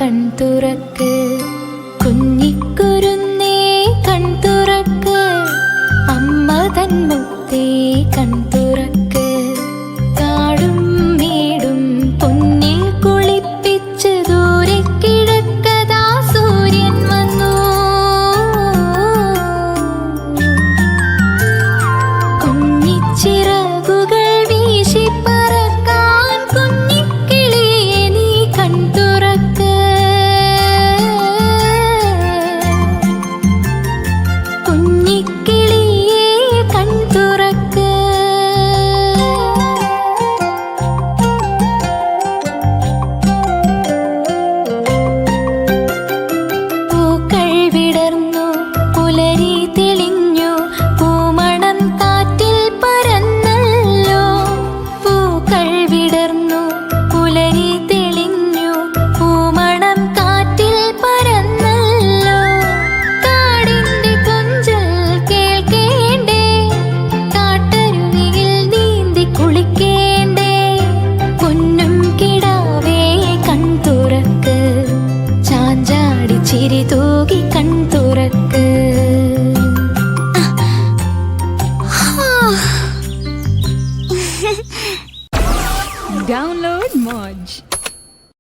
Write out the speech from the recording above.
കൺതുറക്ക് കുഞ്ഞിക്കുരുന്നേ കൺതുറക്ക് അമ്മ തൻ മുത്തേ കൺതുറക്ക് കാടും മേടും പൊന്നിൽ കുളിപ്പിച്ച് ദൂരെ കിഴക്കതാ സൂര്യൻ വന്നു കുഞ്ഞിച്ചിറകുകൾ വീശി പറക്കാൻ കുഞ്ഞിക്കിളിയെ നീ കൺതുറക്ക് കുഞ്ഞിക്കിളിയെ കൺതുറക്ക് പൂക്കൾ വിടർന്നു പുലരി തെളിഞ്ഞു പൂമണം കാറ്റിൽ പരന്നല്ലോ പൂക്കൾ വിടർന്നു പുലരി തെളിഞ്ഞു പൂമണം കാറ്റിൽ പരന്നല്ലോ കാടിന്റെ കൊഞ്ചൽ കേൾക്കേണ്ടേ കാട്ടരുവിയിൽ നീന്തി കുളിക്കേണ്ടേ പൊന്നും കിടാവേ കൺതുറക്ക് ചാഞ്ചാടി ചിരി തൂകി കൺതുറക്ക് Download Moj.